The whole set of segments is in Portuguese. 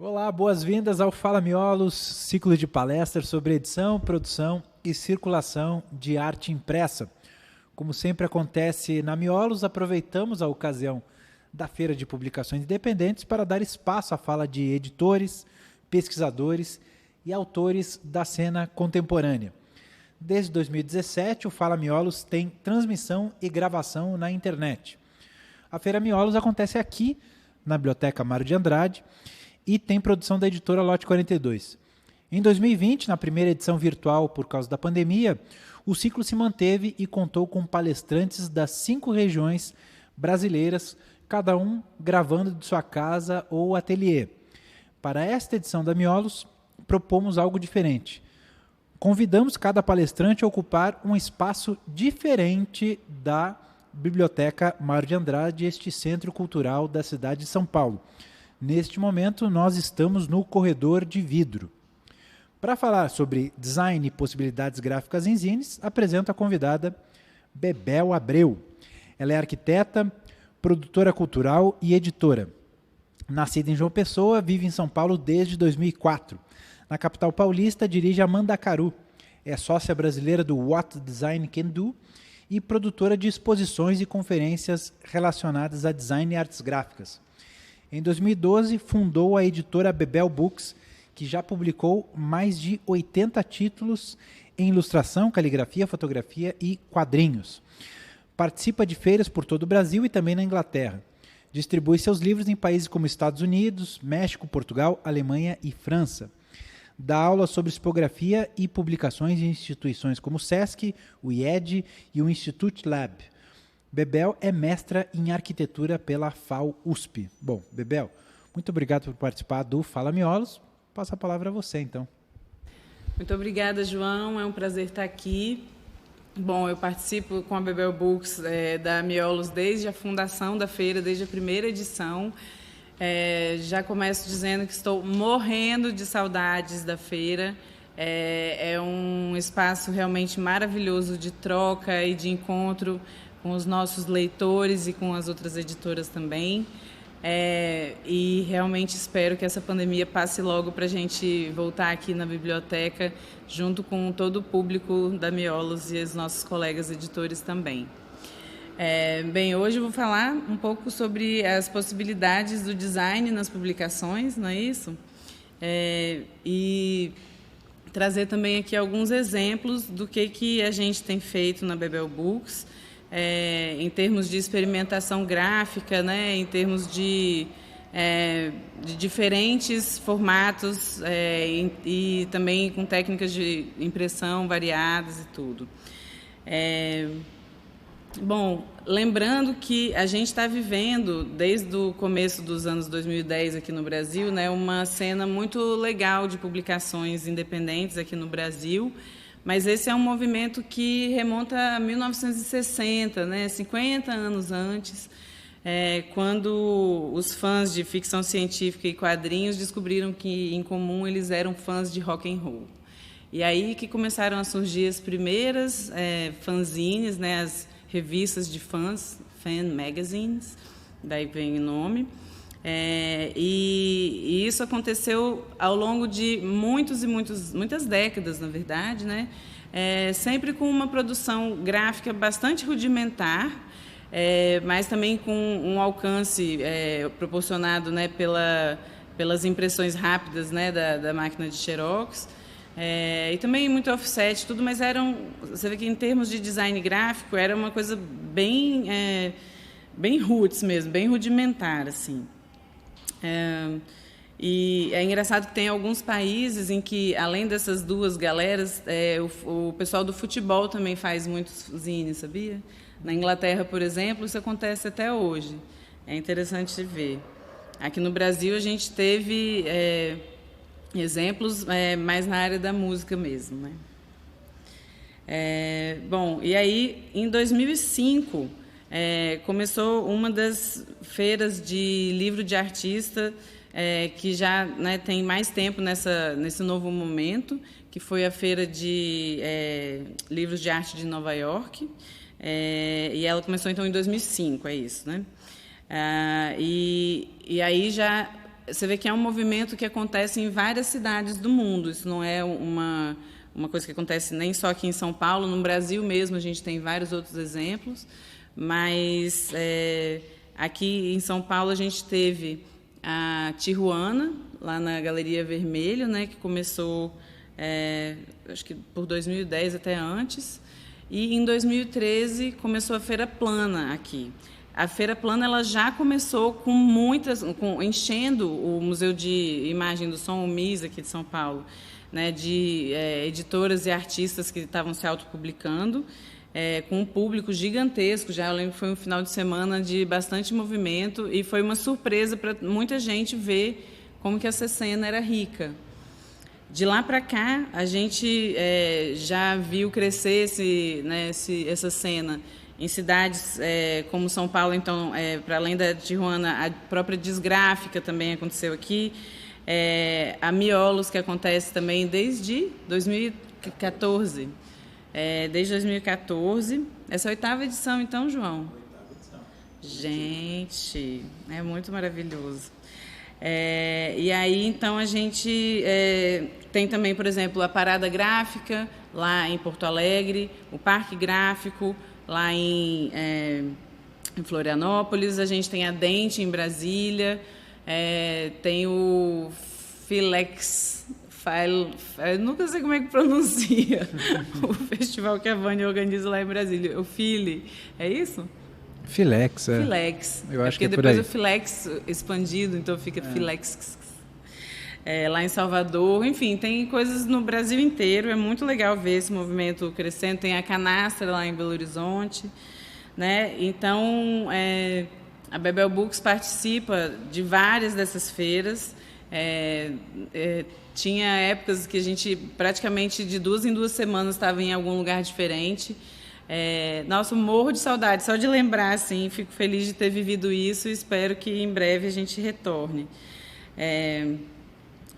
Olá, boas-vindas ao Fala Miolos, ciclo de palestras sobre edição, produção e circulação de arte impressa. Como sempre acontece na Miolos, aproveitamos a ocasião da Feira de Publicações Independentes para dar espaço à fala de editores, pesquisadores e autores da cena contemporânea. Desde 2017, o Fala Miolos tem transmissão e gravação na internet. A Feira Miolos acontece aqui, na Biblioteca Mário de Andrade, e tem produção da editora Lote 42. Em 2020, na primeira edição virtual por causa da pandemia, o ciclo se manteve e contou com palestrantes das 5 regiões brasileiras, cada um gravando de sua casa ou ateliê. Para esta edição da Miolos, propomos algo diferente. Convidamos cada palestrante a ocupar um espaço diferente da Biblioteca Mário de Andrade, este centro cultural da cidade de São Paulo. Neste momento, nós estamos no corredor de vidro. Para falar sobre design e possibilidades gráficas em zines, apresento a convidada Bebel Abreu. Ela é arquiteta, produtora cultural e editora. Nascida em João Pessoa, vive em São Paulo desde 2004. Na capital paulista, dirige a Mandacaru. É sócia brasileira do What Design Can Do e produtora de exposições e conferências relacionadas a design e artes gráficas. Em 2012, fundou a editora Bebel Books, que já publicou mais de 80 títulos em ilustração, caligrafia, fotografia e quadrinhos. Participa de feiras por todo o Brasil e também na Inglaterra. Distribui seus livros em países como Estados Unidos, México, Portugal, Alemanha e França. Dá aula sobre tipografia e publicações em instituições como o SESC, o IED e o Institute Lab. Bebel é mestra em arquitetura pela FAU-USP. Bom, Bebel, muito obrigado por participar do Fala Miolos. Passo a palavra a você, então. Muito obrigada, João. É um prazer estar aqui. Bom, eu participo com a Bebel Books da Miolos desde a fundação da feira, desde a primeira edição. Já começo dizendo que estou morrendo de saudades da feira. É um espaço realmente maravilhoso de troca e de encontro com os nossos leitores e com as outras editoras também. E realmente espero que essa pandemia passe logo para a gente voltar aqui na biblioteca, junto com todo o público da Miolos e os nossos colegas editores também. Bem, hoje eu vou falar um pouco sobre as possibilidades do design nas publicações, não é isso? E trazer também aqui alguns exemplos do que a gente tem feito na Bebel Books, em termos de experimentação gráfica, né, em termos de diferentes formatos e também com técnicas de impressão variadas e tudo. Bom, lembrando que a gente está vivendo, desde o começo dos anos 2010 aqui no Brasil, né, uma cena muito legal de publicações independentes aqui no Brasil, mas esse é um movimento que remonta a 1960, né, 50 anos antes, quando os fãs de ficção científica e quadrinhos descobriram que, em comum, eles eram fãs de rock and roll. E aí que começaram a surgir as primeiras fanzines, né, as revistas de fãs, fan magazines, daí vem o nome. E isso aconteceu ao longo de muitas décadas, na verdade, né? Sempre com uma produção gráfica bastante rudimentar, mas também com um alcance proporcionado, né, pelas impressões rápidas, né, da máquina de Xerox, e também muito offset, tudo, mas você vê que em termos de design gráfico era uma coisa bem roots mesmo, bem rudimentar, assim. E é engraçado que tem alguns países em que, além dessas duas galeras, o pessoal do futebol também faz muitos zines, sabia? Na Inglaterra, por exemplo, isso acontece até hoje. É interessante de ver. Aqui no Brasil, a gente teve exemplos mais na área da música mesmo, né? Bom, e aí, em 2005... começou uma das feiras de livro de artista que já, né, tem mais tempo nesse novo momento, que foi a Feira de Livros de Arte de Nova York, e ela começou então em 2005, é isso, né? E aí já você vê que é um movimento que acontece em várias cidades do mundo. Isso não é uma coisa que acontece nem só aqui em São Paulo, no Brasil mesmo a gente tem vários outros exemplos, mas aqui em São Paulo a gente teve a Tijuana, lá na Galeria Vermelho, né, que começou, acho que por 2010 até antes, e em 2013 começou a Feira Plana aqui. A Feira Plana ela já começou enchendo o Museu de Imagem do Som, o MIS, aqui de São Paulo, né, de editoras e artistas que estavam se autopublicando, com um público gigantesco. Já eu lembro que foi um final de semana de bastante movimento e foi uma surpresa para muita gente ver como que essa cena era rica. De lá para cá, a gente já viu crescer essa cena em cidades como São Paulo. Então, para além da Tijuana, a própria Disgráfica também aconteceu aqui. A Miolos, que acontece também desde 2014. Desde 2014. Essa é a 8ª edição, então, João? 8ª edição. Gente, é muito maravilhoso. E aí, então, a gente tem também, por exemplo, a Parada Gráfica, lá em Porto Alegre, o Parque Gráfico, lá em Florianópolis, a gente tem a Dente, em Brasília, tem o Filex, eu nunca sei como é que pronuncia, o festival que a Vânia organiza lá em Brasília, o File, é isso? Filex, Filex. Eu acho que porque depois o Filex expandido, então fica Filex. Lá em Salvador, enfim, tem coisas no Brasil inteiro. É muito legal ver esse movimento crescendo. Tem a Canastra lá em Belo Horizonte, né? Então, a Bebel Books participa de várias dessas feiras. Tinha épocas que a gente praticamente de 2 em 2 semanas estava em algum lugar diferente. Nossa, morro de saudade, só de lembrar, assim, fico feliz de ter vivido isso e espero que em breve a gente retorne.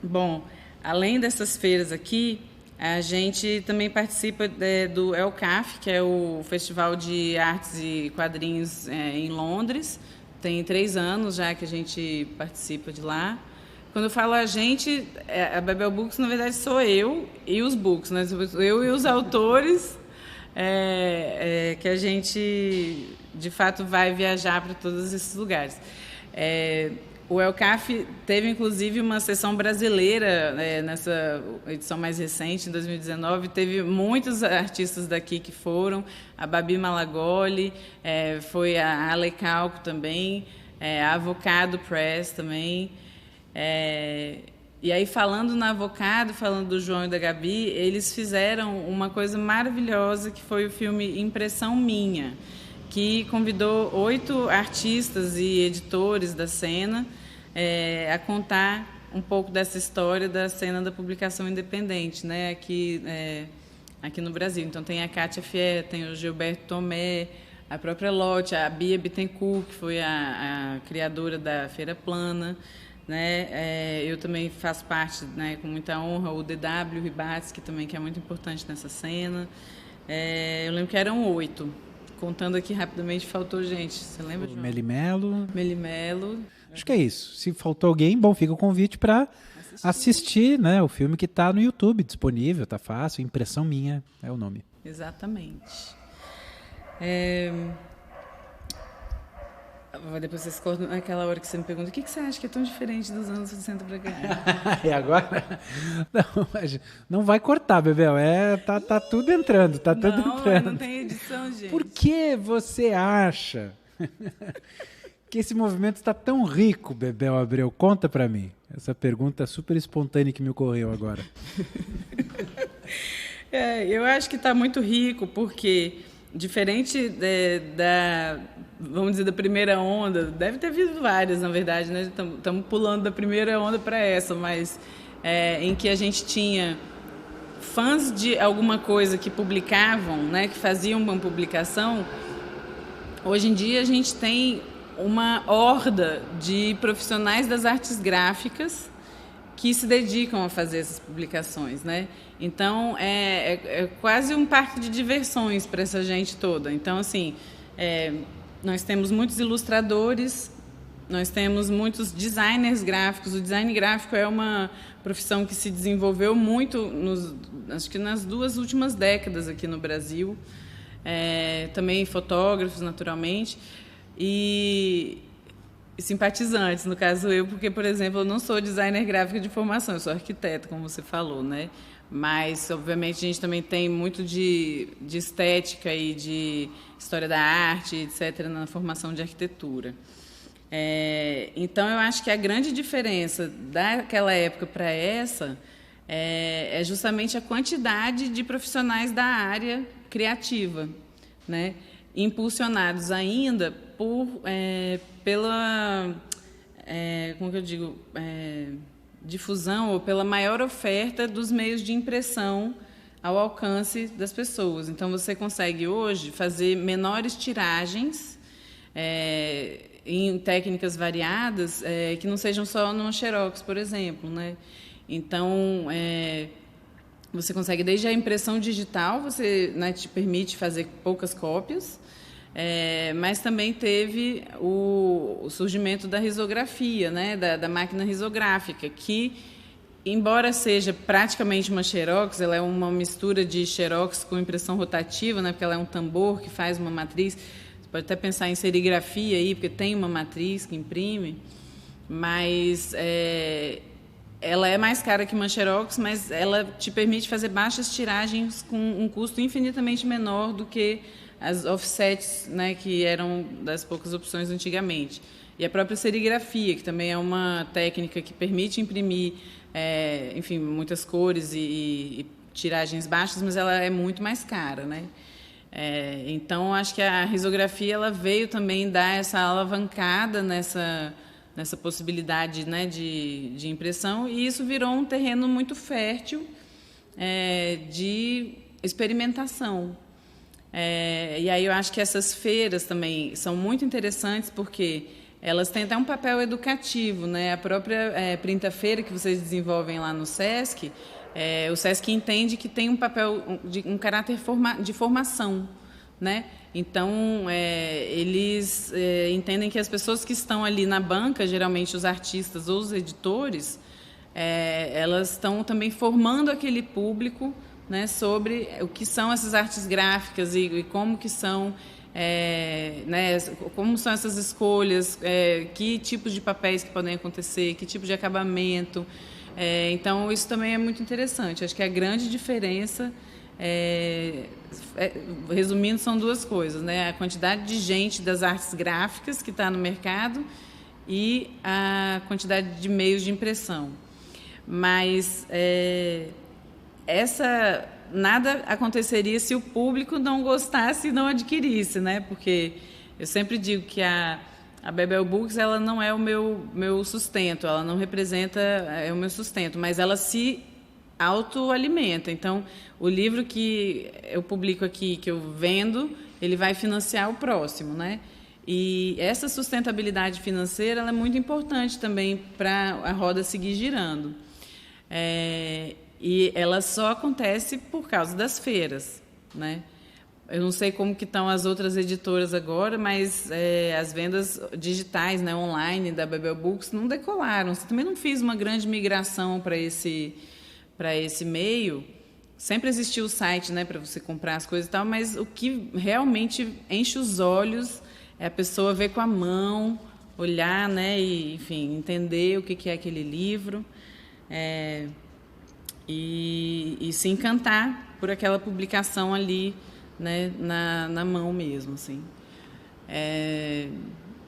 Bom, além dessas feiras aqui, a gente também participa do ELCAF, que é o Festival de Artes e Quadrinhos em Londres. Tem 3 anos já que a gente participa de lá. Quando eu falo a gente, a Bebel Books, na verdade, sou eu e os books, né? Eu e os autores, que a gente, de fato, vai viajar para todos esses lugares. O ELCAF teve, inclusive, uma sessão brasileira nessa edição mais recente, em 2019. Teve muitos artistas daqui que foram, a Babi Malagoli, foi a Ale Calco também, a Avocado Press também. E aí, falando na Avocado, falando do João e da Gabi, eles fizeram uma coisa maravilhosa, que foi o filme Impressão Minha, que convidou 8 artistas e editores da cena a contar um pouco dessa história da cena da publicação independente, né, aqui no Brasil. Então, tem a Kátia Fier, tem o Gilberto Tomé, a própria Lotte, a Bia Bittencourt, que foi a criadora da Feira Plana, né? Eu também faço parte, né, com muita honra, o DW Ribates, que é muito importante nessa cena. Eu lembro que eram 8. Contando aqui rapidamente, faltou gente. Você lembra, João? Melimelo. Acho que é isso. Se faltou alguém, bom, fica o convite para assistir, né, o filme que está no YouTube, disponível, tá fácil. Impressão Minha é o nome. Exatamente. Depois vocês cortam naquela hora que você me pergunta o que você acha que é tão diferente dos anos 60 para cá? E agora? Não vai cortar, Bebel. Tá tudo entrando, Não tem edição, gente. Por que você acha que esse movimento está tão rico, Bebel Abreu? Conta para mim. Essa pergunta super espontânea que me ocorreu agora. Eu acho que está muito rico porque, diferente vamos dizer, da primeira onda, deve ter havido várias, na verdade, né? Estamos pulando da primeira onda para essa, mas em que a gente tinha fãs de alguma coisa que publicavam, né, que faziam uma publicação. Hoje em dia a gente tem uma horda de profissionais das artes gráficas que se dedicam a fazer essas publicações, né? Então, é quase um parque de diversões para essa gente toda. Então, assim, nós temos muitos ilustradores Nós temos muitos designers gráficos. O design gráfico é uma profissão que se desenvolveu muito, acho que nas 2 últimas décadas aqui no Brasil. Também fotógrafos, naturalmente, e simpatizantes, no caso eu, porque, por exemplo, eu não sou designer gráfico de formação, eu sou arquiteta, como você falou, né? Mas, obviamente, a gente também tem muito de estética e de história da arte, etc., na formação de arquitetura. Então, eu acho que a grande diferença daquela época para essa é justamente a quantidade de profissionais da área criativa, né? Impulsionados ainda pela como que eu digo, difusão ou pela maior oferta dos meios de impressão ao alcance das pessoas. Então, você consegue hoje fazer menores tiragens em técnicas variadas que não sejam só no Xerox, por exemplo, né? Então, você consegue, desde a impressão digital, você, né, te permite fazer poucas cópias, mas também teve o surgimento da risografia, né, da máquina risográfica, que, embora seja praticamente uma Xerox, ela é uma mistura de Xerox com impressão rotativa, né, porque ela é um tambor que faz uma matriz. Você pode até pensar em serigrafia aí, porque tem uma matriz que imprime, mas ela é mais cara que uma Xerox, mas ela te permite fazer baixas tiragens com um custo infinitamente menor do que as offsets, né, que eram das poucas opções antigamente. E a própria serigrafia, que também é uma técnica que permite imprimir, enfim, muitas cores e tiragens baixas, mas ela é muito mais cara, né? Então, acho que a risografia ela veio também dar essa alavancada nessa possibilidade, né, de impressão, e isso virou um terreno muito fértil de experimentação. E aí eu acho que essas feiras também são muito interessantes porque elas têm até um papel educativo, né? A própria Printafeira que vocês desenvolvem lá no SESC, o SESC entende que tem um papel, um caráter de formação, né? Então, eles entendem que as pessoas que estão ali na banca, geralmente os artistas ou os editores, elas estão também formando aquele público, né, sobre o que são essas artes gráficas e como que são, né, como são essas escolhas, que tipos de papéis que podem acontecer, que tipo de acabamento. Então, isso também é muito interessante. Acho que a grande diferença, resumindo, são 2 coisas, né? A quantidade de gente das artes gráficas que está no mercado e a quantidade de meios de impressão. Mas nada aconteceria se o público não gostasse e não adquirisse, né? Porque eu sempre digo que a Bebel Books ela não é o meu sustento, ela não representa o meu sustento, mas ela se autoalimenta. Então, o livro que eu publico aqui, que eu vendo, ele vai financiar o próximo, né? E essa sustentabilidade financeira ela é muito importante também para a roda seguir girando. E ela só acontece por causa das feiras, né? Eu não sei como que estão as outras editoras agora, mas as vendas digitais, né, online da Bebel Books não decolaram. Você também não fiz uma grande migração para esse meio. Sempre existiu o site, né, para você comprar as coisas e tal, mas o que realmente enche os olhos é a pessoa ver com a mão, olhar, né, e, enfim, entender o que é aquele livro. E se encantar por aquela publicação ali, né, na mão mesmo, assim.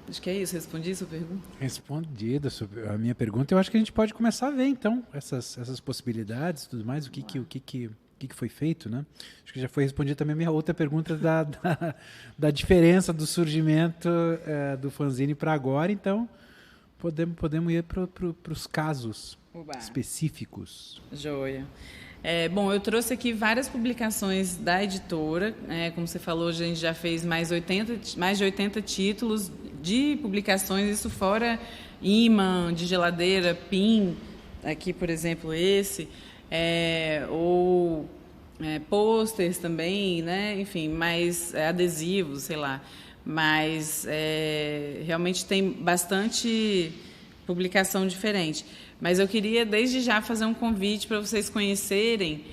Acho que é isso. Respondi a sua pergunta? Respondida a minha pergunta. Eu acho que a gente pode começar a ver, então, essas possibilidades e tudo mais, o que foi feito, né? Acho que já foi respondida também a minha outra pergunta da diferença do surgimento do fanzine para agora. Então, podemos ir para os casos específicos. Joia. Bom, eu trouxe aqui várias publicações da editora. Como você falou, a gente já fez mais de 80 títulos de publicações, isso fora imã de geladeira, pin, aqui, por exemplo, esse, pôsteres também, né? Enfim, mais adesivos, sei lá. mas realmente tem bastante publicação diferente. Mas eu queria, desde já, fazer um convite para vocês conhecerem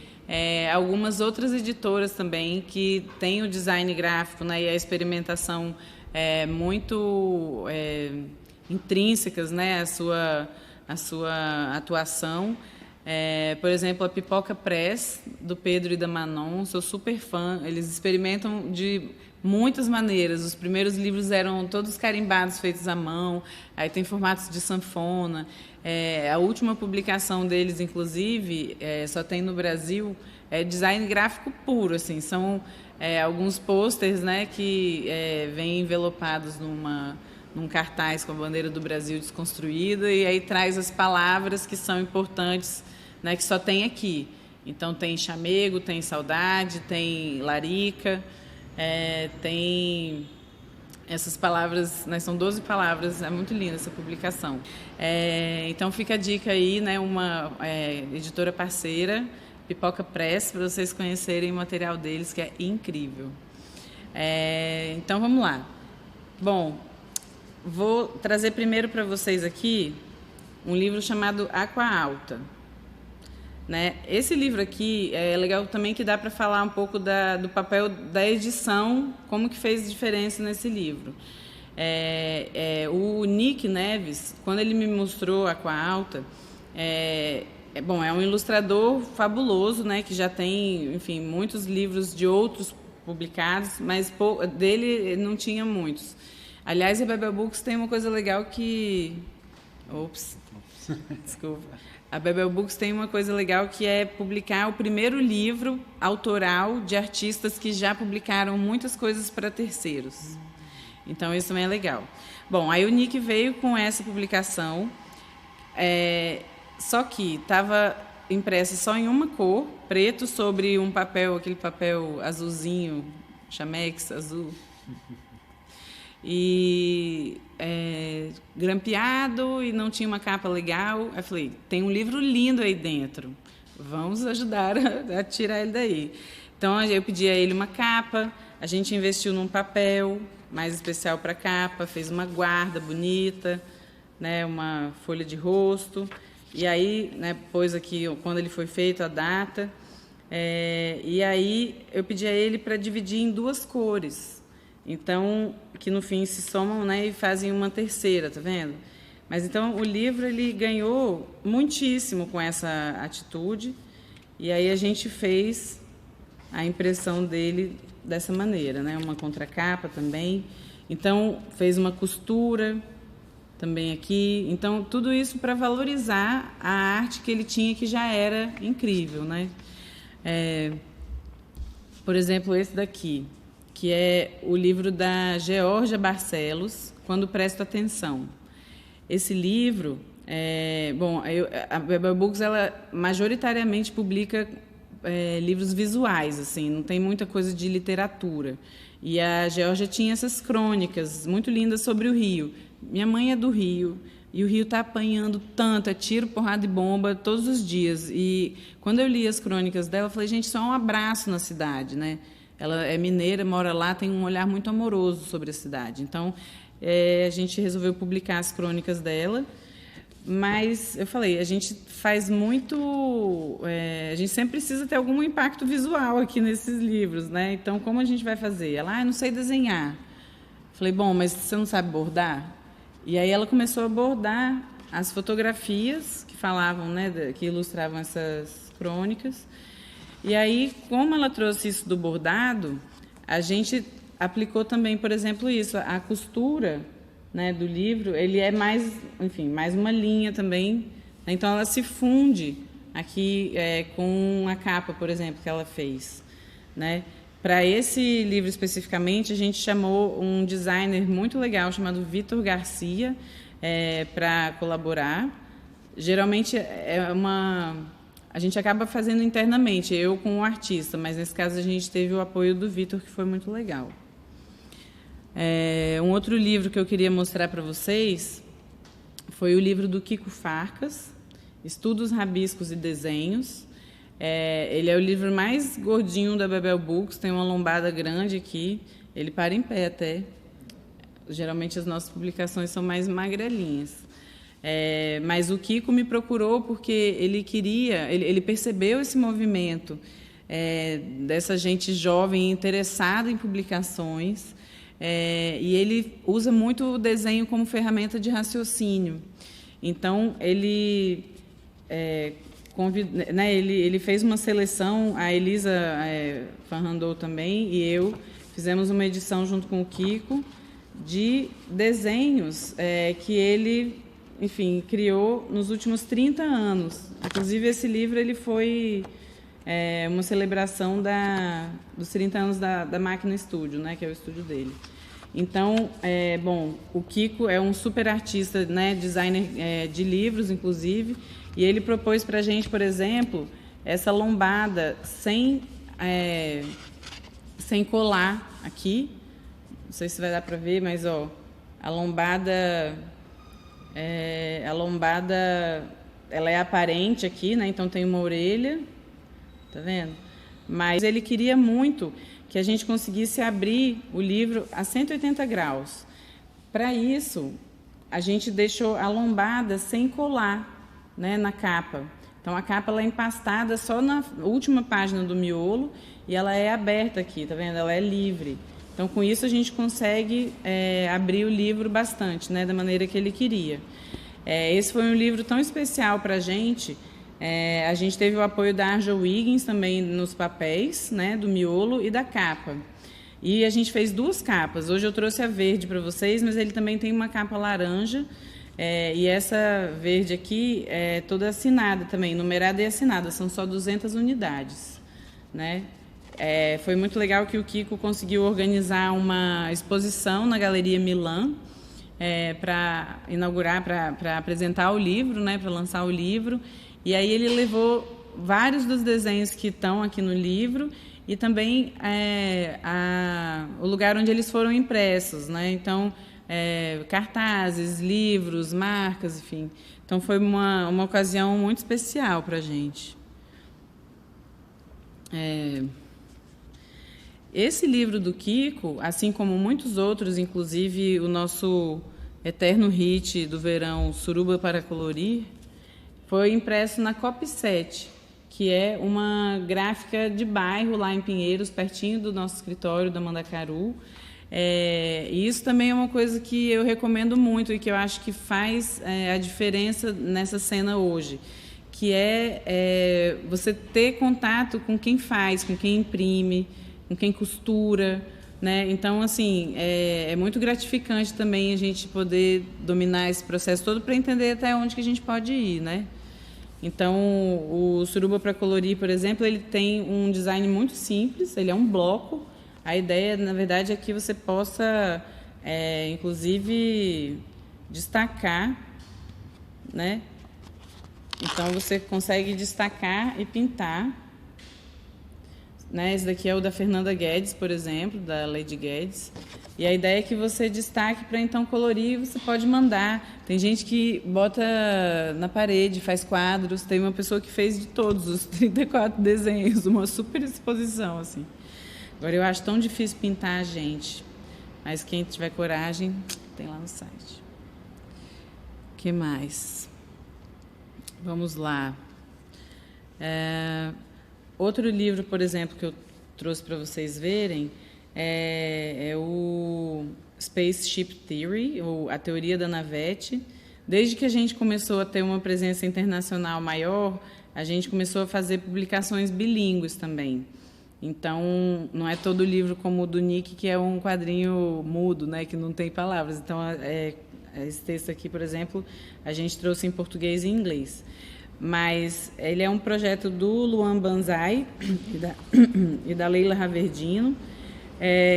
algumas outras editoras também que têm o design gráfico, né, e a experimentação muito intrínsecas, né, à sua atuação. Por exemplo, a Pipoca Press, do Pedro e da Manon, sou super fã. Eles experimentam de muitas maneiras. Os primeiros livros eram todos carimbados, feitos à mão, aí tem formatos de sanfona. A última publicação deles, inclusive, só tem no Brasil, é design gráfico puro, assim, são alguns pôsteres, né, que vêm envelopados num cartaz com a bandeira do Brasil desconstruída, e aí traz as palavras que são importantes, né, que só tem aqui. Então tem chamego, tem saudade, tem larica, tem essas palavras, né, são 12 palavras, é muito linda essa publicação. Então fica a dica aí, né, uma editora parceira, Pipoca Press, para vocês conhecerem o material deles, que é incrível. Então vamos lá. Bom, vou trazer primeiro para vocês aqui um livro chamado Aqua Alta. Né? Esse livro aqui é legal também, que dá para falar um pouco do papel da edição, como que fez diferença nesse livro. O Nick Neves, quando ele me mostrou Aqua Alta, é um ilustrador fabuloso, né, que já tem, enfim, muitos livros de outros publicados, mas dele não tinha muitos. Aliás, a Bebel Books tem uma coisa legal que... Desculpa. A Bebel Books tem uma coisa legal, que é publicar o primeiro livro autoral de artistas que já publicaram muitas coisas para terceiros. Então, isso também é legal. Bom, aí o Nick veio com essa publicação, só que estava impressa só em uma cor, preto, sobre um papel, aquele papel azulzinho, chamex azul. E grampeado, e não tinha uma capa legal. Aí falei, tem um livro lindo aí dentro, vamos ajudar a tirar ele daí. Então eu pedi a ele uma capa, a gente investiu num papel mais especial para capa, fez uma guarda bonita, né, uma folha de rosto, e aí, né, pôs aqui quando ele foi feito, a data, e aí eu pedi a ele para dividir em 2 cores. Então, que no fim se somam, né, e fazem uma terceira, tá vendo? Mas então o livro ele ganhou muitíssimo com essa atitude, e aí a gente fez a impressão dele dessa maneira, né, uma contracapa também. Então fez uma costura também aqui. Então tudo isso para valorizar a arte que ele tinha, que já era incrível, né? Por exemplo, esse daqui, que é o livro da Georgia Barcelos, Quando Presto Atenção. Esse livro, a Bebel Books, ela majoritariamente publica livros visuais, assim, não tem muita coisa de literatura. E a Georgia tinha essas crônicas muito lindas sobre o Rio. Minha mãe é do Rio, e o Rio está apanhando tanto, é tiro, porrada e bomba todos os dias. E quando eu li as crônicas dela, eu falei, gente, só um abraço na cidade, né? Ela é mineira, mora lá, tem um olhar muito amoroso sobre a cidade. Então, a gente resolveu publicar as crônicas dela, mas eu falei, a gente faz muito... a gente sempre precisa ter algum impacto visual aqui nesses livros, né? Então, como a gente vai fazer? Ela, eu não sei desenhar. Eu falei, bom, mas você não sabe bordar? E aí ela começou a bordar as fotografias que falavam, né, que ilustravam essas crônicas. E aí, como ela trouxe isso do bordado, a gente aplicou também, por exemplo, isso, a costura, né, do livro, ele é mais, enfim, mais uma linha também. Então, ela se funde aqui com a capa, por exemplo, que ela fez, né? Para esse livro especificamente, a gente chamou um designer muito legal chamado Vitor Garcia para colaborar. Geralmente a gente acaba fazendo internamente, eu com o artista, mas nesse caso a gente teve o apoio do Vitor, que foi muito legal. Um outro livro que eu queria mostrar para vocês foi o livro do Kiko Farcas, Estudos, Rabiscos e Desenhos. Ele é o livro mais gordinho da Bebel Books, tem uma lombada grande aqui, ele para em pé até. geralmente as nossas publicações são mais magrelinhas. Mas o Kiko me procurou porque ele percebeu esse movimento dessa gente jovem interessada em publicações, e ele usa muito o desenho como ferramenta de raciocínio. Então, ele fez uma seleção, a Elisa Farrandou também, e eu fizemos uma edição junto com o Kiko de desenhos que ele, enfim, criou nos últimos 30 anos. Inclusive, esse livro ele foi uma celebração dos 30 anos da Máquina Estúdio, né, que é o estúdio dele. Então, o Kiko é um super artista, né, designer de livros, inclusive, e ele propôs para a gente, por exemplo, essa lombada sem colar aqui. Não sei se vai dar para ver, mas a lombada ela é aparente aqui, né? Então tem uma orelha, tá vendo? Mas ele queria muito que a gente conseguisse abrir o livro a 180 graus. Para isso, a gente deixou a lombada sem colar, né, na capa. Então, a capa ela é empastada só na última página do miolo e ela é aberta aqui, tá vendo? Ela é livre. Então, com isso, a gente consegue abrir o livro bastante, né, da maneira que ele queria. Esse foi um livro tão especial para a gente teve o apoio da Arja Wiggins também nos papéis, né, do miolo e da capa. E a gente fez 2 capas. Hoje eu trouxe a verde para vocês, mas ele também tem uma capa laranja. E essa verde aqui é toda assinada também, numerada e assinada, são só 200 unidades. Né? Foi muito legal que o Kiko conseguiu organizar uma exposição na Galeria Milan para inaugurar, para apresentar o livro, né, para lançar o livro. E aí ele levou vários dos desenhos que estão aqui no livro e também o lugar onde eles foram impressos. Né? Então, cartazes, livros, marcas, enfim. Então, foi uma ocasião muito especial para a gente. Esse livro do Kiko, assim como muitos outros, inclusive o nosso eterno hit do verão, Suruba para Colorir, foi impresso na Cop7, que é uma gráfica de bairro lá em Pinheiros, pertinho do nosso escritório da Mandacaru. E isso também é uma coisa que eu recomendo muito e que eu acho que faz a diferença nessa cena hoje, que é você ter contato com quem faz, com quem imprime, com quem costura, né? Então, assim, é muito gratificante também a gente poder dominar esse processo todo para entender até onde que a gente pode ir, né? Então, o Suruba para Colorir, por exemplo, ele tem um design muito simples, ele é um bloco. A ideia, na verdade, é que você possa, inclusive, destacar, né? Então, você consegue destacar e pintar. Né? Esse daqui é o da Fernanda Guedes, por exemplo, da Lady Guedes. E a ideia é que você destaque para, então, colorir, você pode mandar. Tem gente que bota na parede, faz quadros. Tem uma pessoa que fez de todos os 34 desenhos, uma super exposição, assim. Agora, eu acho tão difícil pintar, gente. Mas quem tiver coragem, tem lá no site. O que mais? Vamos lá. Outro livro, por exemplo, que eu trouxe para vocês verem é o Spaceship Theory, ou a teoria da navete. Desde que a gente começou a ter uma presença internacional maior, a gente começou a fazer publicações bilíngues também. Então, não é todo livro como o do Nick, que é um quadrinho mudo, né, que não tem palavras. Então, esse texto aqui, por exemplo, a gente trouxe em português e inglês. Mas ele é um projeto do Luan Banzai e da Leila Raverdino,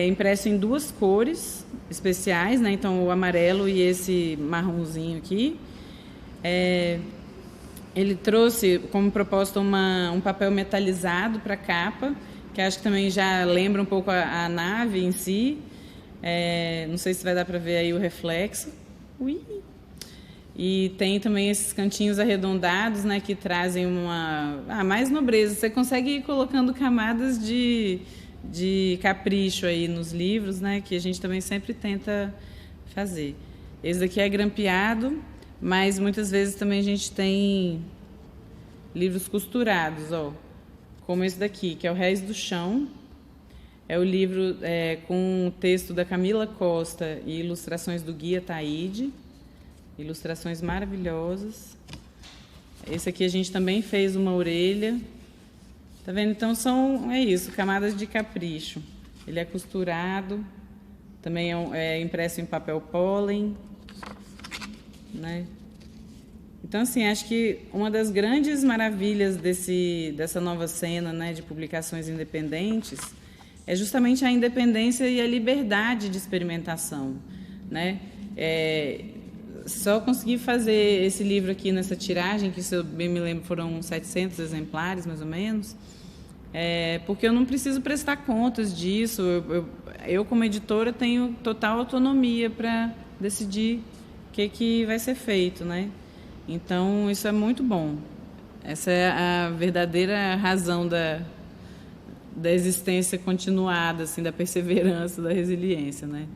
impresso em 2 cores especiais, né? Então, o amarelo e esse marronzinho aqui. Ele trouxe como proposta um papel metalizado para a capa, que acho que também já lembra um pouco a nave em si. Não sei se vai dar para ver aí o reflexo. Ui! E tem também esses cantinhos arredondados, né, que trazem mais nobreza. Você consegue ir colocando camadas de capricho aí nos livros, né, que a gente também sempre tenta fazer. Esse daqui é grampeado, mas muitas vezes também a gente tem livros costurados, ó, como esse daqui, que é o Réis do Chão. É o livro com o texto da Camila Costa e ilustrações do Guia Taide. Ilustrações maravilhosas. Esse aqui a gente também fez uma orelha. Tá vendo? Então, é isso, camadas de capricho. Ele é costurado, também é impresso em papel pólen, né? Então, assim, acho que uma das grandes maravilhas dessa nova cena, né, de publicações independentes é justamente a independência e a liberdade de experimentação, né? Só consegui fazer esse livro aqui nessa tiragem, que, se eu bem me lembro, foram 700 exemplares, mais ou menos, porque eu não preciso prestar contas disso. Eu, como editora, tenho total autonomia para decidir o que vai ser feito, né? Então, isso é muito bom. Essa é a verdadeira razão da existência continuada, assim, da perseverança, da resiliência, né?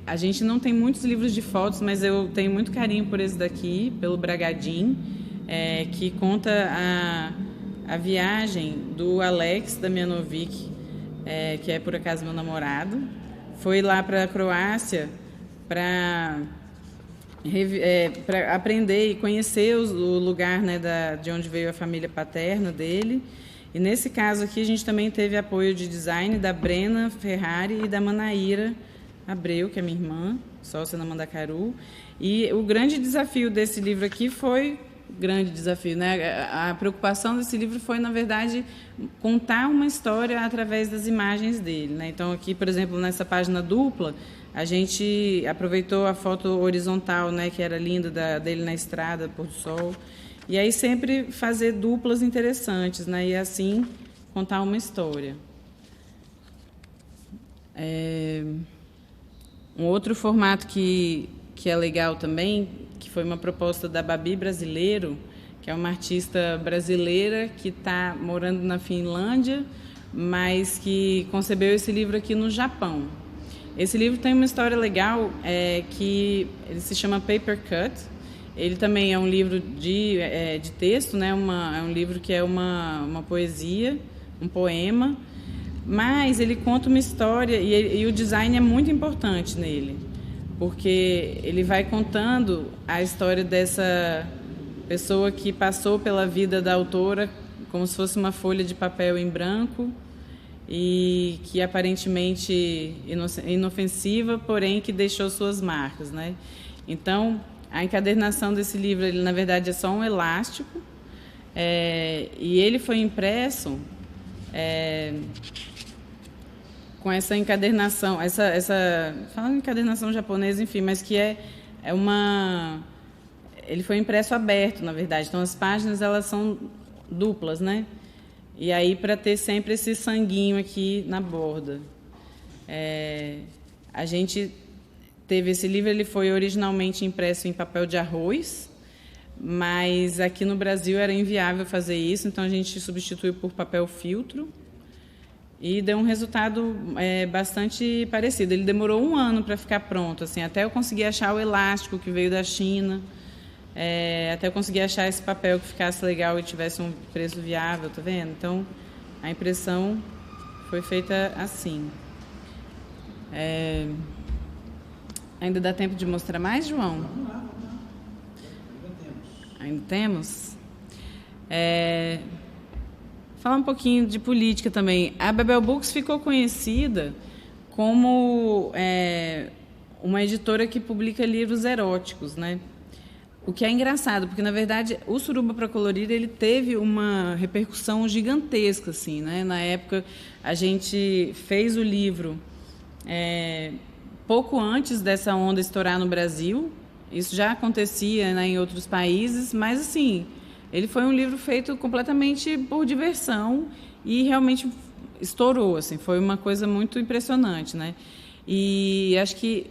A gente não tem muitos livros de fotos, mas eu tenho muito carinho por esse daqui, pelo Bragadin, que conta a viagem do Alex Damjanovic, que é, por acaso, meu namorado. Foi lá para a Croácia para aprender e conhecer o lugar, né, de onde veio a família paterna dele. E, nesse caso aqui, a gente também teve apoio de design da Brena Ferrari e da Manaíra Abreu, que é minha irmã, sócia na Mandacaru. E o grande desafio desse livro aqui foi... grande desafio, né? A preocupação desse livro foi, na verdade, contar uma história através das imagens dele, né? Então, aqui, por exemplo, nessa página dupla, a gente aproveitou a foto horizontal, né, que era linda, dele na estrada, pôr do sol. E aí sempre fazer duplas interessantes, né? E assim contar uma história. Um outro formato que é legal também, que foi uma proposta da Babi Brasileiro, que é uma artista brasileira que está morando na Finlândia, mas que concebeu esse livro aqui no Japão. Esse livro tem uma história legal, que ele se chama Paper Cut. Ele também é um livro de texto, né? É um livro que é uma poesia, um poema, mas ele conta uma história e o design é muito importante nele, porque ele vai contando a história dessa pessoa que passou pela vida da autora como se fosse uma folha de papel em branco e que aparentemente inofensiva, porém que deixou suas marcas, né? Então, a encadernação desse livro, ele, na verdade, é só um elástico, e ele foi impresso com essa encadernação, falando em encadernação japonesa, enfim, mas que ele foi impresso aberto, na verdade. Então, as páginas, elas são duplas, né? E aí, para ter sempre esse sanguinho aqui na borda. A gente teve esse livro, ele foi originalmente impresso em papel de arroz, mas aqui no Brasil era inviável fazer isso, então a gente substituiu por papel filtro e deu um resultado bastante parecido. Ele demorou 1 ano para ficar pronto, assim, até eu conseguir achar o elástico que veio da China, até eu conseguir achar esse papel que ficasse legal e tivesse um preço viável, tá vendo? Então, a impressão foi feita assim. Ainda dá tempo de mostrar mais, João? Vamos lá. Ainda temos? Falar um pouquinho de política também. A Bebel Books ficou conhecida como uma editora que publica livros eróticos, né? O que é engraçado, porque, na verdade, o Suruba para Colorir, ele teve uma repercussão gigantesca, assim, né? Na época, a gente fez o livro pouco antes dessa onda estourar no Brasil. Isso já acontecia, né, em outros países, mas, assim, ele foi um livro feito completamente por diversão e realmente estourou, assim, foi uma coisa muito impressionante, né? E acho que,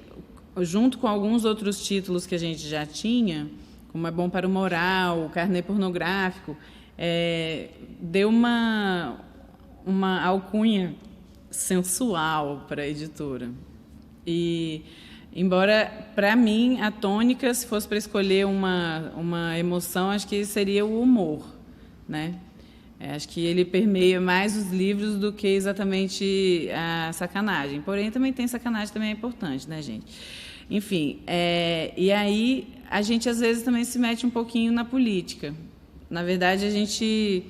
junto com alguns outros títulos que a gente já tinha, como É Bom para o Moral, o Carnê Pornográfico, deu uma alcunha sensual para a editora. E, embora, para mim, a tônica, se fosse para escolher uma emoção, acho que seria o humor, né? Acho que ele permeia mais os livros do que exatamente a sacanagem. Porém, também tem sacanagem, também é importante, né, gente? Enfim, e aí a gente, às vezes, também se mete um pouquinho na política. Na verdade, a gente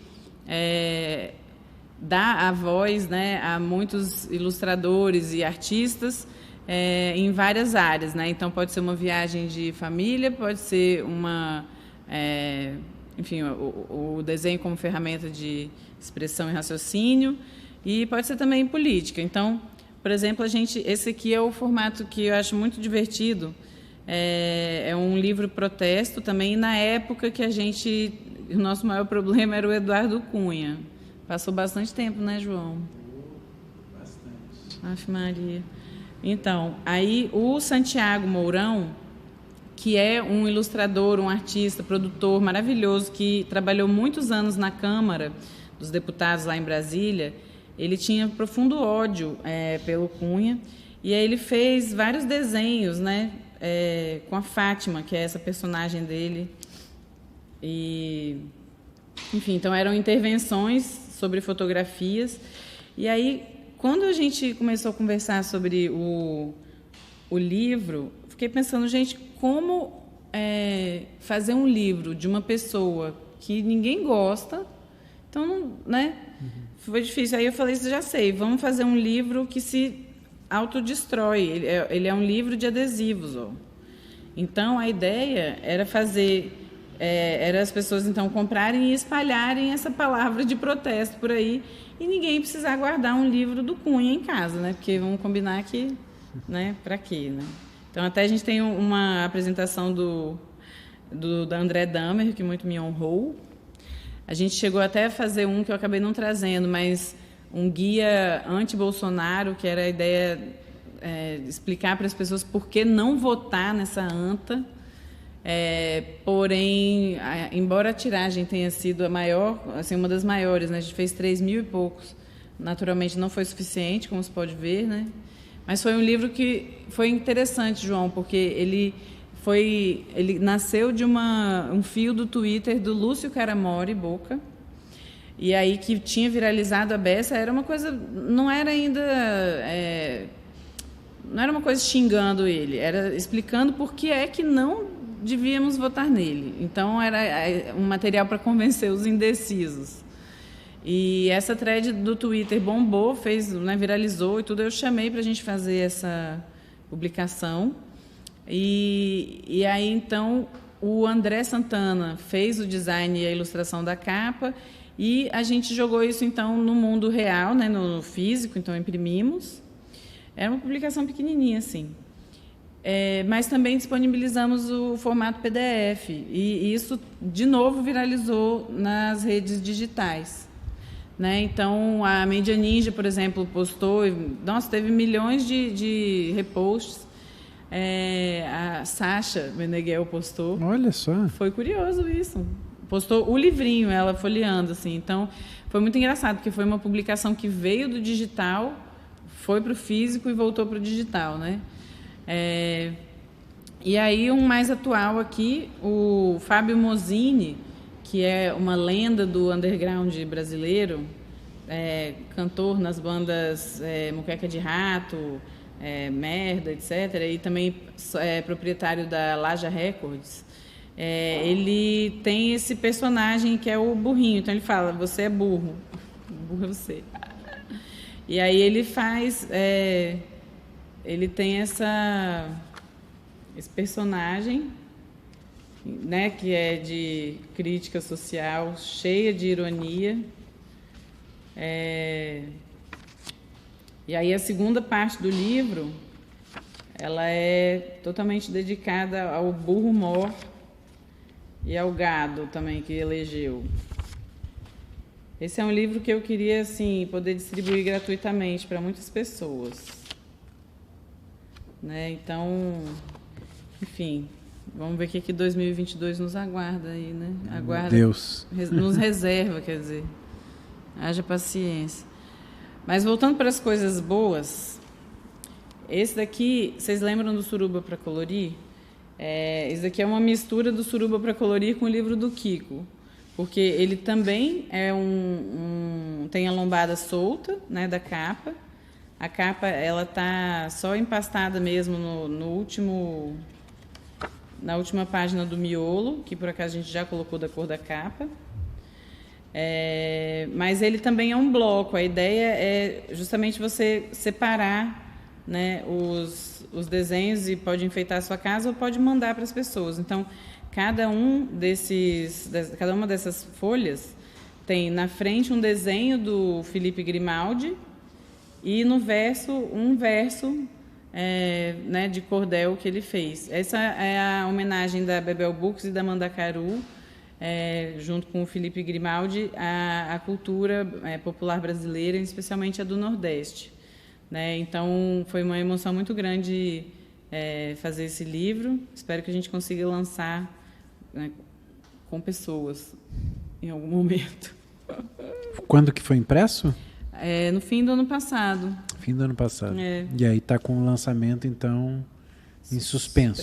dá a voz, né, a muitos ilustradores e artistas em várias áreas, né? Então, pode ser uma viagem de família, pode ser enfim, o desenho como ferramenta de expressão e raciocínio, e pode ser também política. Então, por exemplo, esse aqui é o formato que eu acho muito divertido. É um livro protesto também, na época que o nosso maior problema era o Eduardo Cunha. Passou bastante tempo, né, João? Bastante. Aff, Maria. Então, aí o Santiago Mourão, que é um ilustrador, um artista, produtor maravilhoso, que trabalhou muitos anos na Câmara dos Deputados lá em Brasília, ele tinha profundo ódio pelo Cunha, e aí ele fez vários desenhos, né, com a Fátima, que é essa personagem dele. E, enfim, então eram intervenções sobre fotografias. E aí, quando a gente começou a conversar sobre o livro, fiquei pensando, gente, como fazer um livro de uma pessoa que ninguém gosta. Então, né? Foi difícil. Aí eu falei, já sei, vamos fazer um livro que se autodestrói. Ele é um livro de adesivos. Ó. Então, a ideia era era as pessoas, então, comprarem e espalharem essa palavra de protesto por aí, e ninguém precisar guardar um livro do Cunha em casa, né? Porque vamos combinar que, né? Para quê, né? Então, até a gente tem uma apresentação da André Dahmer, que muito me honrou. A gente chegou até a fazer um que eu acabei não trazendo, mas um guia anti-Bolsonaro, que era a ideia de explicar para as pessoas por que não votar nessa anta. Porém, embora a tiragem tenha sido a maior, assim, uma das maiores, né? A gente fez 3.000 e poucos, naturalmente não foi suficiente, como se pode ver, né? Mas foi um livro que foi interessante, João, porque ele nasceu de um fio do Twitter do Lúcio Caramori Boca, e aí que tinha viralizado a beça. Era uma coisa, não era ainda, não era uma coisa xingando ele, era explicando por que é que não devíamos votar nele. Então, era um material para convencer os indecisos. E essa thread do Twitter bombou, né, viralizou e tudo. Eu chamei para a gente fazer essa publicação. E aí, então, o André Santana fez o design e a ilustração da capa, e a gente jogou isso, então, no mundo real, né, no físico, então imprimimos. Era uma publicação pequenininha, assim. Mas também disponibilizamos o formato PDF, e isso, de novo, viralizou nas redes digitais. Né? Então, a Mídia Ninja, por exemplo, postou, nossa, teve milhões de reposts. A Sasha Meneghel postou. Olha só. Foi curioso isso. Postou o livrinho, ela folheando, assim. Então, foi muito engraçado, porque foi uma publicação que veio do digital, foi para o físico e voltou para o digital, né? E aí, um mais atual aqui, o Fábio Mozini, que é uma lenda do underground brasileiro, cantor nas bandas Muqueca de Rato, Merda, etc., e também é proprietário da Laja Records. Ele tem esse personagem que é o burrinho. Então, ele fala, você é burro. Burro é você. E aí ele faz... ele tem esse personagem, né, que é de crítica social, cheia de ironia. E aí a segunda parte do livro, ela é totalmente dedicada ao burro mor e ao gado também, que elegeu. Esse é um livro que eu queria, assim, poder distribuir gratuitamente para muitas pessoas. Né? Então, enfim, vamos ver o que 2022 nos aguarda aí, né? Aguarda, Deus. Nos reserva, quer dizer. Haja paciência. Mas voltando para as coisas boas, Esse daqui, vocês lembram do Suruba para Colorir? Esse daqui é uma mistura do Suruba para Colorir com o livro do Kiko, porque ele também tem a lombada solta, né, da capa. A capa ela tá só empastada mesmo na última página do miolo, que por acaso a gente já colocou da cor da capa. Mas ele também é um bloco. A ideia é justamente você separar, né, os desenhos, e pode enfeitar a sua casa ou pode mandar para as pessoas. Então, cada uma dessas folhas tem na frente um desenho do Felipe Grimaldi e no verso um verso né, de cordel que ele fez. Essa é a homenagem da Bebel Books e da Mandacaru, junto com o Felipe Grimaldi, à cultura popular brasileira, especialmente a do Nordeste. Né? Então, foi uma emoção muito grande fazer esse livro. Espero que a gente consiga lançar, né, com pessoas em algum momento. Quando que foi impresso? No fim do ano passado. Fim do ano passado. E aí está com o lançamento, então, em suspenso.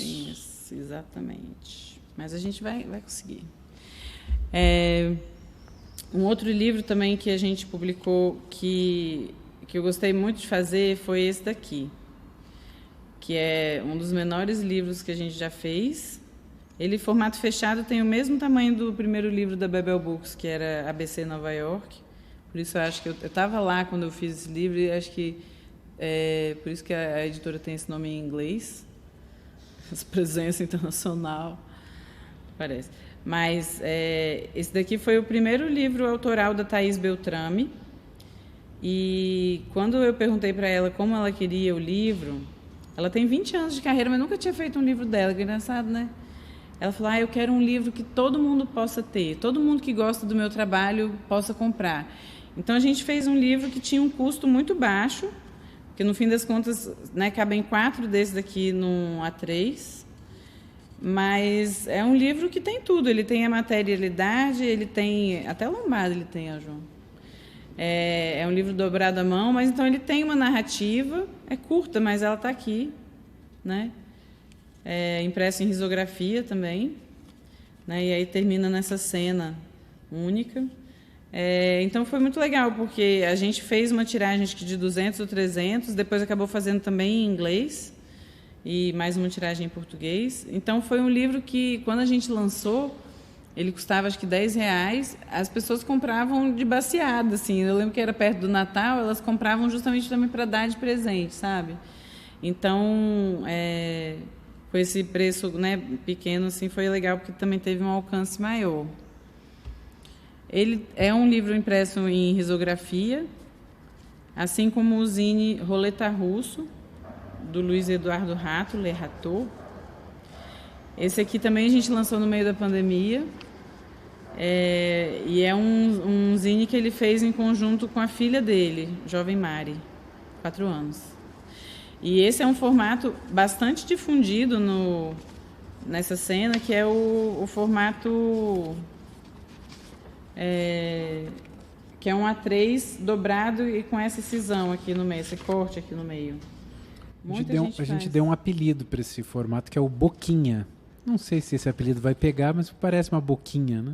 Exatamente. Mas a gente vai conseguir. Um outro livro também que a gente publicou que eu gostei muito de fazer foi esse daqui, que é um dos menores livros que a gente já fez. Ele, em formato fechado, tem o mesmo tamanho do primeiro livro da Bebel Books, que era ABC Nova York. Por isso eu acho que eu estava lá quando eu fiz esse livro, e acho que por isso que a editora tem esse nome em inglês, Presença Internacional, parece. Mas esse daqui foi o primeiro livro autoral da Thaís Beltrame. E quando eu perguntei para ela como ela queria o livro, ela tem 20 anos de carreira, mas nunca tinha feito um livro dela, que engraçado, né? Ela falou, eu quero um livro que todo mundo possa ter, todo mundo que gosta do meu trabalho possa comprar. Então, a gente fez um livro que tinha um custo muito baixo, que no fim das contas, né, cabem 4 desses daqui num A3, mas é um livro que tem tudo, ele tem a materialidade, ele tem, até lombada ele tem, João. É um livro dobrado à mão, mas então ele tem uma narrativa, é curta, mas ela está aqui, né? Impresso em risografia também, né? E aí termina nessa cena única. Então foi muito legal, porque a gente fez uma tiragem acho que de 200 ou 300, depois acabou fazendo também em inglês e mais uma tiragem em português. Então foi um livro que, quando a gente lançou, ele custava acho que R$10, as pessoas compravam de baseada, assim. Eu lembro que era perto do Natal, elas compravam justamente também para dar de presente, sabe? Então, com esse preço, né, pequeno, assim, foi legal, porque também teve um alcance maior. Ele é um livro impresso em risografia, assim como o zine Roleta Russo, do Luiz Eduardo Rato, Le Ratot. Esse aqui também a gente lançou no meio da pandemia, e é um zine que ele fez em conjunto com a filha dele, jovem Mari, 4 anos. E esse é um formato bastante difundido nessa cena, que é o formato que é um A3 dobrado e com essa cisão aqui no meio, esse corte aqui no meio. A gente deu um apelido para esse formato, que é o Boquinha. Não sei se esse apelido vai pegar, mas parece uma boquinha, né?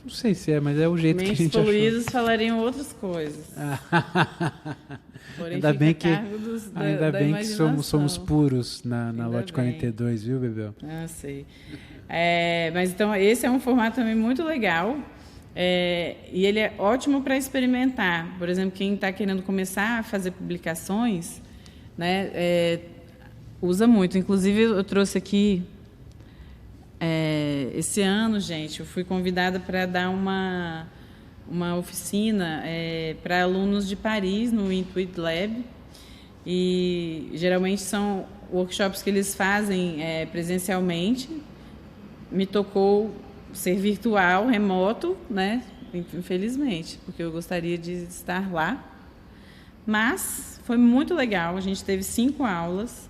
Não sei se mas é o jeito que a gente achou. Mentes poluídos falariam outras coisas. Porém, ainda bem que da somos puros na lote 42, viu, Bebel? Sei. Mas então esse é um formato também muito legal, e ele é ótimo para experimentar. Por exemplo, quem está querendo começar a fazer publicações, né, usa muito. Inclusive, eu trouxe aqui esse ano, gente, eu fui convidada para dar uma oficina para alunos de Paris, no Intuit Lab, e geralmente são workshops que eles fazem presencialmente. Me tocou ser virtual, remoto, né? Infelizmente, porque eu gostaria de estar lá, mas foi muito legal. A gente teve 5 aulas,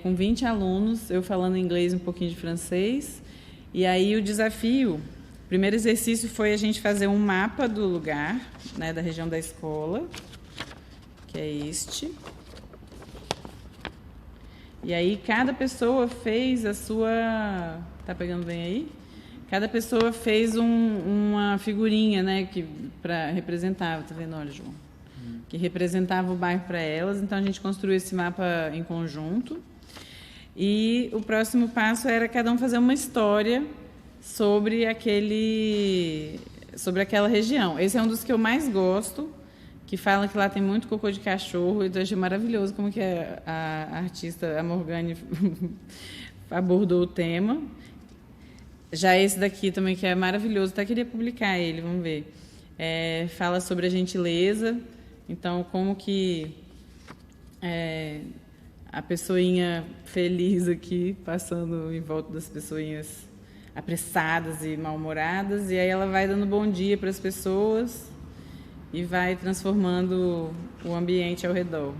com 20 alunos, eu falando inglês e um pouquinho de francês. E aí o desafio, o primeiro exercício foi a gente fazer um mapa do lugar, né, da região da escola, que é este. E aí cada pessoa fez a sua... Tá pegando bem aí? Cada pessoa fez uma figurinha, né, que para representava, tá vendo, olha, João? Que representava o bairro para elas. Então a gente construiu esse mapa em conjunto. E o próximo passo era cada um fazer uma história sobre aquela região. Esse é um dos que eu mais gosto, que fala que lá tem muito cocô de cachorro. Então eu achei maravilhoso como que a artista, a Morgane, abordou o tema. Já esse daqui também, que é maravilhoso, até queria publicar ele, vamos ver. Fala sobre a gentileza, então como que a pessoinha feliz aqui, passando em volta das pessoinhas apressadas e mal-humoradas, e aí ela vai dando bom dia para as pessoas e vai transformando o ambiente ao redor.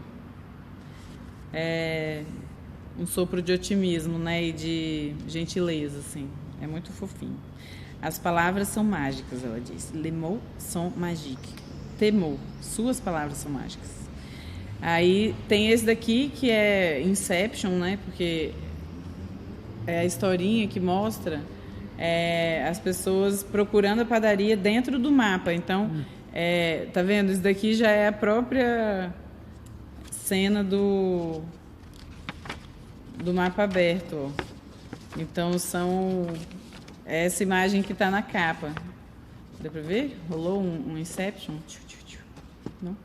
Um sopro de otimismo, né, e de gentileza, assim. É muito fofinho. As palavras são mágicas, ela disse. Les mots sont magiques. Tes mots, suas palavras são mágicas. Aí tem esse daqui que é Inception, né? Porque é a historinha que mostra as pessoas procurando a padaria dentro do mapa. Então, tá vendo? Isso daqui já é a própria cena do mapa aberto, ó. Então, essa imagem que está na capa. Deu para ver? Rolou um Inception. Não?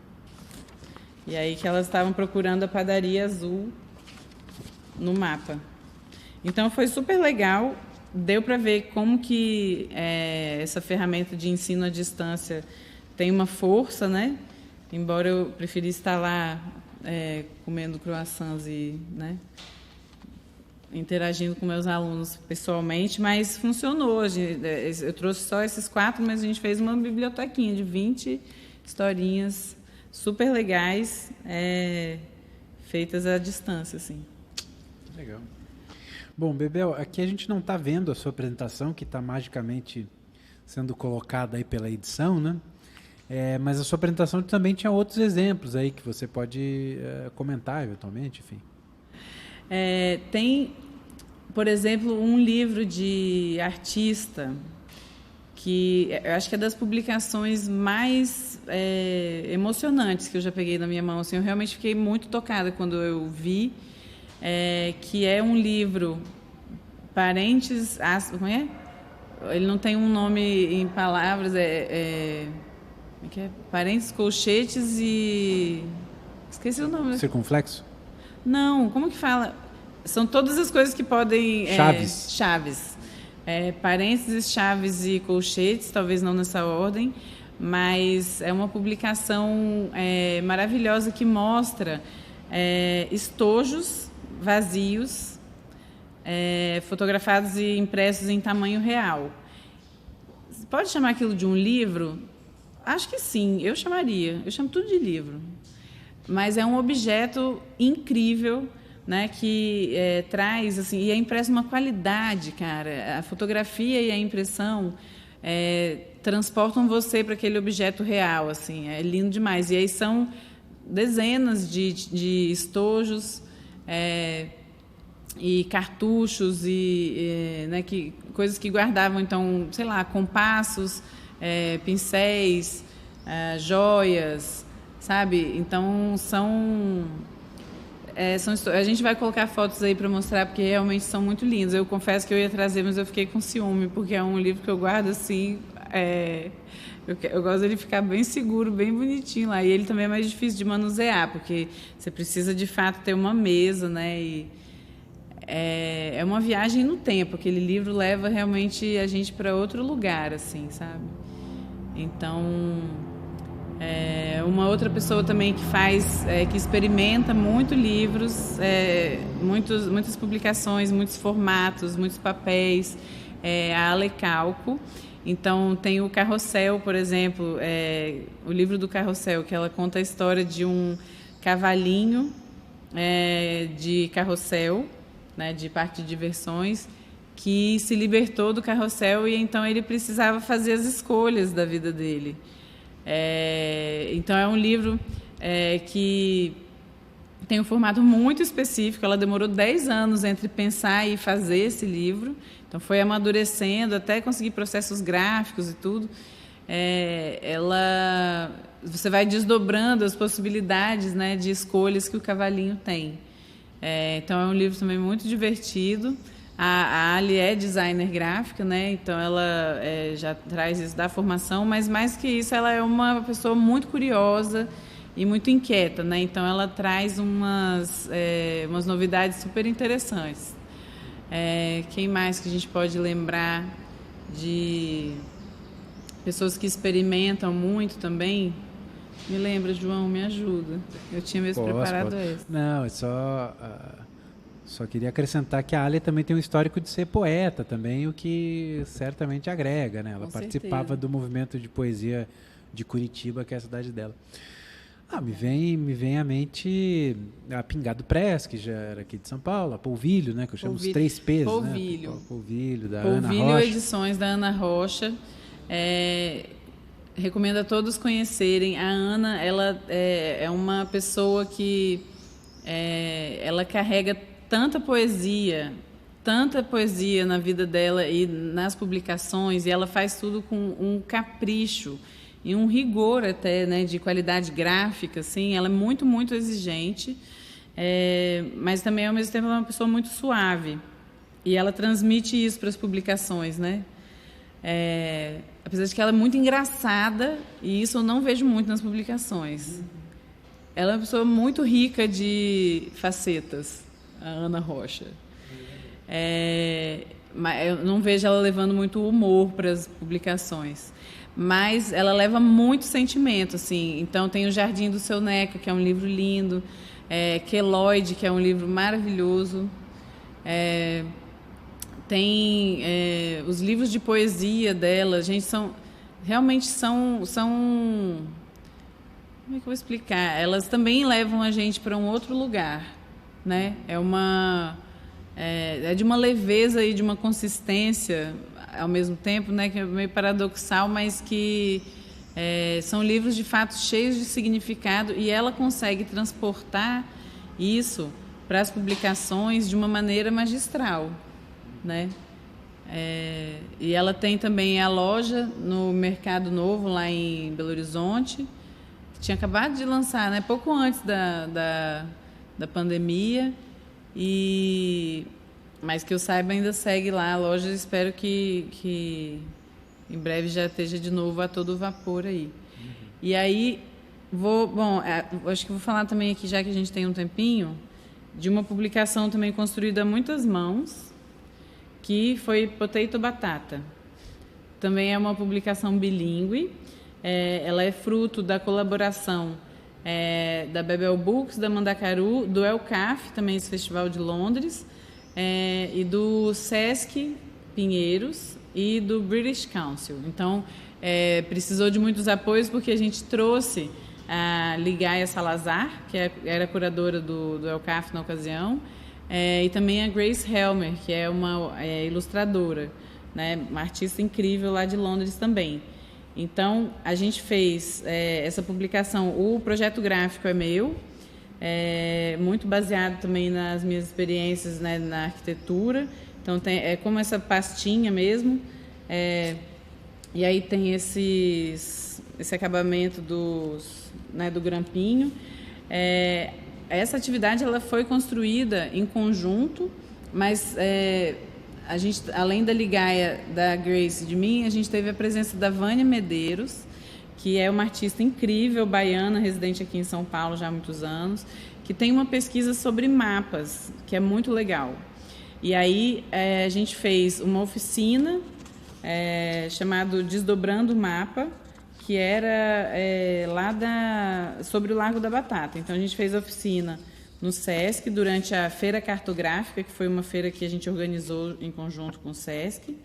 E aí que elas estavam procurando a padaria azul no mapa. Então, foi super legal. Deu para ver como que essa ferramenta de ensino à distância tem uma força, né? Embora eu preferisse estar lá comendo croissants e... né? Interagindo com meus alunos pessoalmente, mas funcionou. Eu trouxe só esses 4, mas a gente fez uma bibliotequinha de 20 historinhas super legais, feitas à distância, assim. Legal. Bom, Bebel, aqui a gente não está vendo a sua apresentação, que está magicamente sendo colocada aí pela edição, né? Mas a sua apresentação também tinha outros exemplos aí que você pode comentar eventualmente, enfim. Tem, por exemplo, um livro de artista que eu acho que é das publicações mais emocionantes que eu já peguei na minha mão. Assim, eu realmente fiquei muito tocada quando eu vi, que é um livro Parentes... Como é? Ele não tem um nome em palavras, como é que é? Parentes, colchetes e... Esqueci o nome. Circunflexo? Não, como que fala? São todas as coisas que podem... Chaves. Parênteses, chaves e colchetes, talvez não nessa ordem, mas é uma publicação maravilhosa que mostra estojos vazios, fotografados e impressos em tamanho real. Pode chamar aquilo de um livro? Acho que sim, eu chamaria. Eu chamo tudo de livro. Mas é um objeto incrível, né, que traz, assim, e é impresso uma qualidade, cara. A fotografia e a impressão transportam você para aquele objeto real, assim, é lindo demais. E aí são dezenas de estojos e cartuchos e né, coisas que guardavam, então, sei lá, compassos, pincéis, joias, sabe? Então a gente vai colocar fotos aí para mostrar, porque realmente são muito lindos. Eu confesso que eu ia trazer, mas eu fiquei com ciúme, porque é um livro que eu guardo assim, eu gosto dele ficar bem seguro, bem bonitinho lá. E ele também é mais difícil de manusear, porque você precisa de fato ter uma mesa, né? E é uma viagem no tempo. Aquele livro leva realmente a gente para outro lugar, assim, sabe? Então, uma outra pessoa também que faz, que experimenta muito livros, muitas publicações, muitos formatos, muitos papéis, a Ale Calco. Então, tem o Carrossel, por exemplo, o livro do Carrossel, que ela conta a história de um cavalinho de carrossel, né, de parque de diversões, que se libertou do carrossel e então ele precisava fazer as escolhas da vida dele. Então é um livro que tem um formato muito específico, ela demorou 10 anos entre pensar e fazer esse livro, então foi amadurecendo até conseguir processos gráficos e tudo. Você vai desdobrando as possibilidades, né, de escolhas que o cavalinho tem. Então é um livro também muito divertido. A Ali é designer gráfica, né, então ela já traz isso da formação, mas mais que isso, ela é uma pessoa muito curiosa e muito inquieta, né? Então ela traz umas novidades super interessantes. Quem mais que a gente pode lembrar de pessoas que experimentam muito também? Me lembra, João, me ajuda. Eu tinha mesmo preparado essa. Não, só queria acrescentar que a Alia também tem um histórico de ser poeta também, o que certamente agrega, né? Ela participava do movimento de poesia de Curitiba, que é a cidade dela. Me vem à mente a Pingado Press, que já era aqui de São Paulo, a Polvilho, né? Que eu chamo os 3 P's, Polvilho. Né? Polvilho, da Ana Rocha. Polvilho Edições, da Ana Rocha. Recomendo a todos conhecerem. A Ana, ela é uma pessoa que ela carrega tanta poesia na vida dela e nas publicações, e ela faz tudo com um capricho e um rigor até, né, de qualidade gráfica, assim. Ela é muito, muito exigente, mas também, ao mesmo tempo, ela é uma pessoa muito suave. E ela transmite isso para as publicações, né? Apesar de que ela é muito engraçada, e isso eu não vejo muito nas publicações. Ela é uma pessoa muito rica de facetas, a Ana Rocha. Mas eu não vejo ela levando muito humor para as publicações. Mas ela leva muito sentimento, assim. Então tem o Jardim do Seu Neca, que é um livro lindo, Queloide, que é um livro maravilhoso, tem os livros de poesia dela, gente, realmente são como é que eu vou explicar? Elas também levam a gente para um outro lugar, né? É de uma leveza e de uma consistência ao mesmo tempo, né, que é meio paradoxal, mas que são livros de fato cheios de significado, e ela consegue transportar isso para as publicações de uma maneira magistral, né? E ela tem também a loja no Mercado Novo, lá em Belo Horizonte, que tinha acabado de lançar, né, pouco antes da pandemia, mas que eu saiba ainda segue lá a loja. Espero que em breve já esteja de novo a todo vapor aí. E aí, acho que vou falar também aqui, já que a gente tem um tempinho, de uma publicação também construída a muitas mãos, que foi Potato Batata. Também é uma publicação bilíngue. Ela é fruto da colaboração da Bebel Books, da Mandacaru, do El Caf, também esse festival de Londres, e do Sesc Pinheiros e do British Council. Então, precisou de muitos apoios, porque a gente trouxe a Ligaia Salazar, que era curadora do El Caf na ocasião, e também a Grace Helmer, que é uma ilustradora, né, uma artista incrível lá de Londres também. Então, a gente fez essa publicação. O projeto gráfico é meu, muito baseado também nas minhas experiências, né, na arquitetura. Então, é como essa pastinha mesmo. E aí tem esse acabamento do grampinho. Essa atividade ela foi construída em conjunto, mas a gente, além da Ligaia, da Grace e de mim, a gente teve a presença da Vânia Medeiros, que é uma artista incrível, baiana, residente aqui em São Paulo já há muitos anos, que tem uma pesquisa sobre mapas, que é muito legal. E aí a gente fez uma oficina chamada Desdobrando o Mapa, que era sobre o Largo da Batata. Então, a gente fez a oficina no Sesc durante a Feira Cartográfica, que foi uma feira que a gente organizou em conjunto com o Sesc.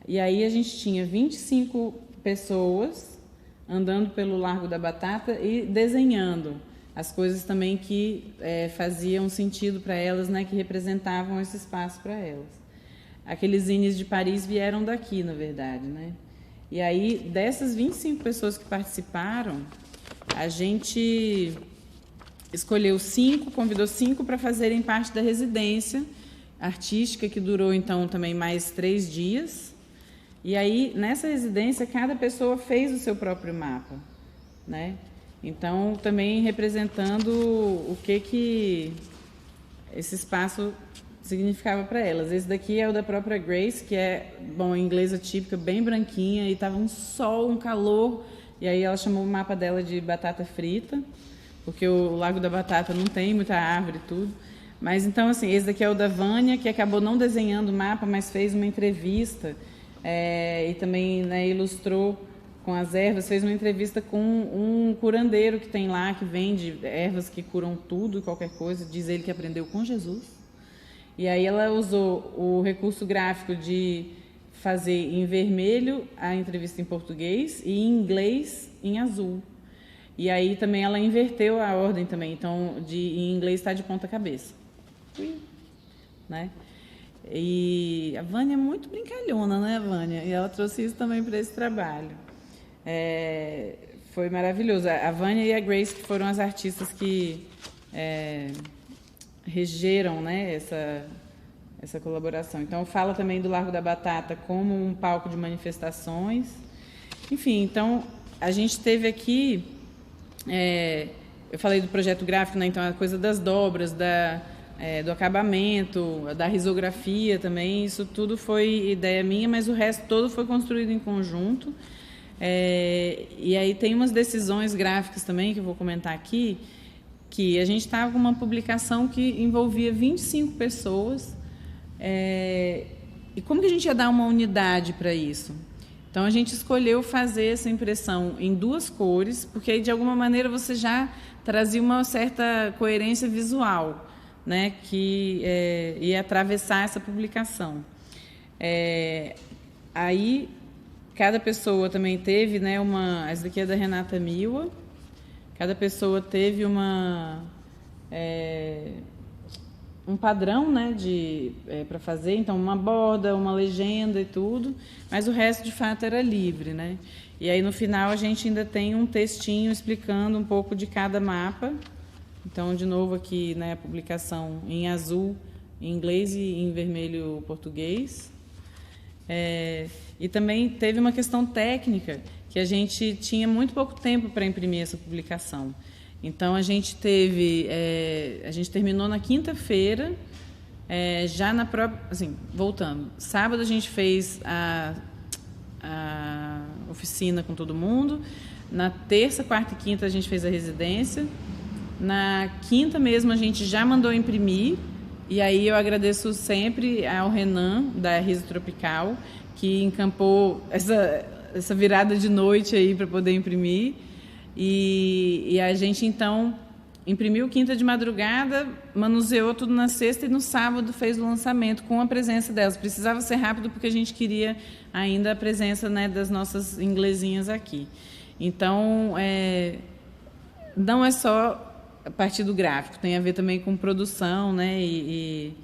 E aí a gente tinha 25 pessoas andando pelo Largo da Batata e desenhando as coisas também que faziam sentido para elas, né, que representavam esse espaço para elas. Aqueles zines de Paris vieram daqui, na verdade, né? E aí, dessas 25 pessoas que participaram, escolheu 5, convidou 5 para fazerem parte da residência artística, que durou, então, também mais 3 dias. E aí, nessa residência, cada pessoa fez o seu próprio mapa, né? Então, também representando o que esse espaço significava para elas. Esse daqui é o da própria Grace, que é, bom, inglesa típica, bem branquinha, e estava um sol, um calor, e aí ela chamou o mapa dela de batata frita, porque o Lago da Batata não tem muita árvore e tudo. Mas, então, assim, esse daqui é o da Vânia, que acabou não desenhando o mapa, mas fez uma entrevista, e também, né, ilustrou com as ervas, fez uma entrevista com um curandeiro que tem lá, que vende ervas que curam tudo e qualquer coisa, diz ele que aprendeu com Jesus. E aí ela usou o recurso gráfico de fazer em vermelho a entrevista em português e em inglês em azul. E aí também ela inverteu a ordem também, então em inglês está de ponta cabeça. Né? E a Vânia é muito brincalhona, né, Vânia? E ela trouxe isso também para esse trabalho. Foi maravilhoso. A Vânia e a Grace, que foram as artistas que regeram, né, essa colaboração. Então, fala também do Largo da Batata como um palco de manifestações. Enfim, então, a gente teve aqui... eu falei do projeto gráfico, né? Então, a coisa das dobras, do acabamento, da risografia também, isso tudo foi ideia minha, mas o resto todo foi construído em conjunto. E aí tem umas decisões gráficas também, que eu vou comentar aqui, que a gente estava com uma publicação que envolvia 25 pessoas, e como que a gente ia dar uma unidade para isso? Então, a gente escolheu fazer essa impressão em 2 cores, porque aí, de alguma maneira, você já trazia uma certa coerência visual, né, que ia atravessar essa publicação. Aí, cada pessoa também teve, né, essa daqui é da Renata Miwa, cada pessoa teve um padrão, né, para fazer, então uma borda, uma legenda e tudo, mas o resto de fato era livre, né? E aí no final a gente ainda tem um textinho explicando um pouco de cada mapa. Então, de novo aqui, né, a publicação em azul em inglês e em vermelho português. E também teve uma questão técnica, que a gente tinha muito pouco tempo para imprimir essa publicação. Então, a gente terminou na quinta-feira, já na própria... Assim, voltando, sábado a gente fez a oficina com todo mundo, na terça, quarta e quinta a gente fez a residência, na quinta mesmo a gente já mandou imprimir, e aí eu agradeço sempre ao Renan, da Riso Tropical, que encampou essa virada de noite aí para poder imprimir. E a gente, então, imprimiu quinta de madrugada, manuseou tudo na sexta e no sábado fez o lançamento com a presença delas. Precisava ser rápido porque a gente queria ainda a presença, né, das nossas inglesinhas aqui. Então, não é só a partir do gráfico, tem a ver também com produção, né, e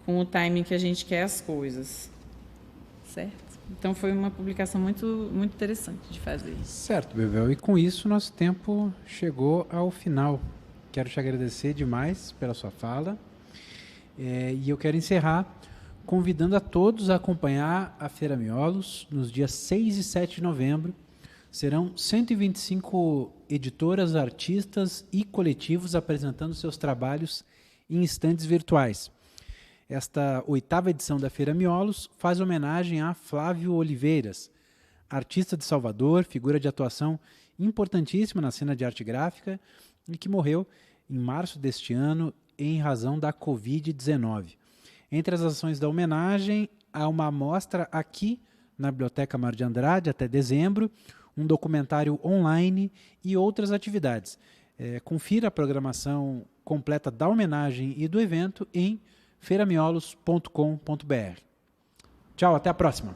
com o timing que a gente quer as coisas. Certo? Então, foi uma publicação muito, muito interessante de fazer. Certo, Bebel. E com isso, nosso tempo chegou ao final. Quero te agradecer demais pela sua fala. E eu quero encerrar convidando a todos a acompanhar a Feira Miolos nos dias 6 e 7 de novembro. Serão 125 editoras, artistas e coletivos apresentando seus trabalhos em estandes virtuais. Esta 8ª edição da Feira Miolos faz homenagem a Flávio Oliveiras, artista de Salvador, figura de atuação importantíssima na cena de arte gráfica e que morreu em março deste ano em razão da Covid-19. Entre as ações da homenagem, há uma amostra aqui na Biblioteca Mário de Andrade até dezembro, um documentário online e outras atividades. Confira a programação completa da homenagem e do evento em feiramiolos.com.br. Tchau, até a próxima!